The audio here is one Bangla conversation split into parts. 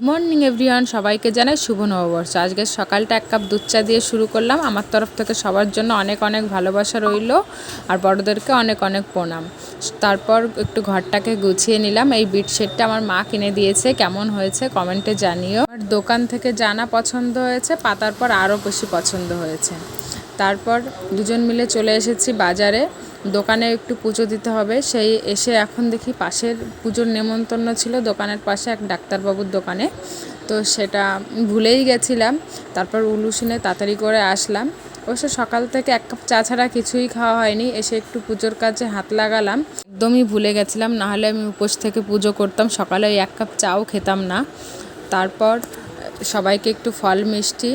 মর্নিং এভরিওয়ান, সবাইকে জানাই শুভ নববর্ষ। আজকে সকালটা এক কাপ দুধ চা দিয়ে শুরু করলাম। আমার তরফ থেকে সবার জন্য অনেক অনেক ভালোবাসা রইল, আর বড়োদেরকে অনেক অনেক প্রণাম। তারপর একটু ঘরটাকে গুছিয়ে নিলাম। এই বেডশিটটা আমার মা কিনে দিয়েছে, কেমন হয়েছে কমেন্টে জানিও। আর দোকান থেকে জানা পছন্দ হয়েছে, পাতার পর আরও বেশি পছন্দ হয়েছে। তারপর দুজন মিলে চলে এসেছি বাজারে, দোকানে একটু পুজো দিতে হবে। সেই এসে এখন দেখি পাশের পুজোর নেমন্তন্ন ছিল দোকানের পাশে এক ডাক্তারবাবুর দোকানে, তো সেটা ভুলেই গেছিলাম। তারপর উলুসিনে তাড়াতাড়ি করে আসলাম। অবশ্য সকাল থেকে এক কাপ চা ছাড়া কিছুই খাওয়া হয়নি, এসে একটু পুজোর কাজে হাত লাগালাম। একদমই ভুলে গেছিলাম, নাহলে আমি উপোস থেকে পুজো করতাম, সকালে ওই এক কাপ চাও খেতাম না। তারপর সবাইকে একটু ফল মিষ্টি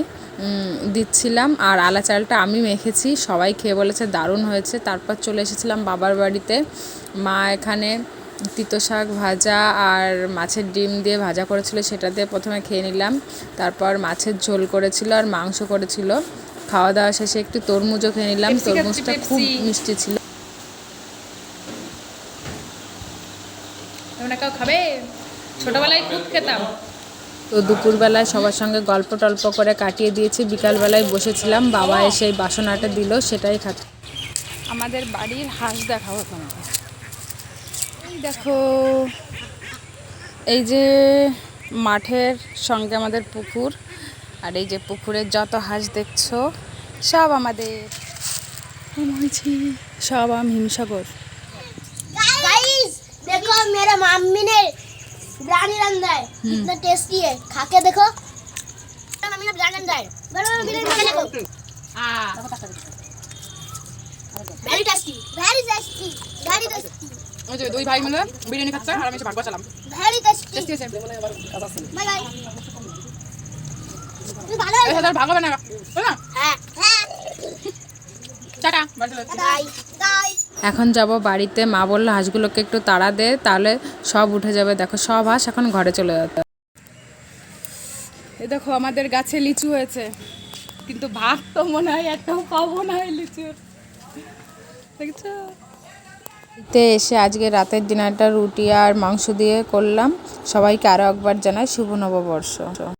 দিচ্ছিলাম, আর আলা চালটা আমি মেখেছি, সবাই খেয়ে বলেছে দারুণ হয়েছে। তারপর চলে এসেছিলাম বাবার বাড়িতে। মা এখানে তিতো শাক ভাজা আর মাছের ডিম দিয়ে ভাজা করেছিল, সেটা দিয়ে প্রথমে খেয়ে নিলাম। তারপর মাছের ঝোল করেছিল আর মাংস করেছিল। খাওয়া দাওয়া শেষে একটু তরমুজও খেয়ে নিলাম, তরমুজটা খুব মিষ্টি ছিল। খাবে? ছোটবেলায় খুব খেতাম। তো দুপুরবেলায় সবার সঙ্গে গল্প টল্প করে কাটিয়ে দিয়েছি। বিকালবেলায় বসেছিলাম, বাবা এসে বাসনাটা দিল, সেটাই খাচ্ছি। আমাদের বাড়ির হাঁস দেখাবো তোমাকে। এই দেখো, এই যে মাঠের সঙ্গে আমাদের পুকুর, আর এই যে পুকুরের যত হাঁস দেখছো সব আমাদের। সব হিমসাগর। देखो मेरे मम्मी ने बिरयानी रंधा है, कितना टेस्टी है, खा के देखो। मम्मी ने बिरयानी रंधा है, बड़ो बिरयानी खा देखो। Very tasty, very tasty, very tasty. ওই যে দুই ভাই মিলে বিরিয়ানি খাচ্ছে আর আমি এসে ভাগ বসালাম। वेरी टेस्टी, টেস্টি আছে। Bye bye. তুই ভালো এই হাজার ভাগ হবে না, তাই না? হ্যাঁ হ্যাঁ, টাটা, বাড়ি চলে যাচ্ছি। Bye bye. এখন যাব বাড়িতে। মা বললো হাঁসগুলোকে একটু তাড়া দে, তাহলে সব উঠে যাবে। দেখো সব হাঁস এখন ঘরে চলে যেতে। এই দেখো আমাদের গাছে লিচু হয়েছে, কিন্তু ভাগ তো মনে হয় একটাও পাবো না এই লিচুর, দেখছো? এসে আজকে রাতের ডিনারটা রুটি আর মাংস দিয়ে করলাম। সবাইকে আরও একবার জানাই শুভ নববর্ষ।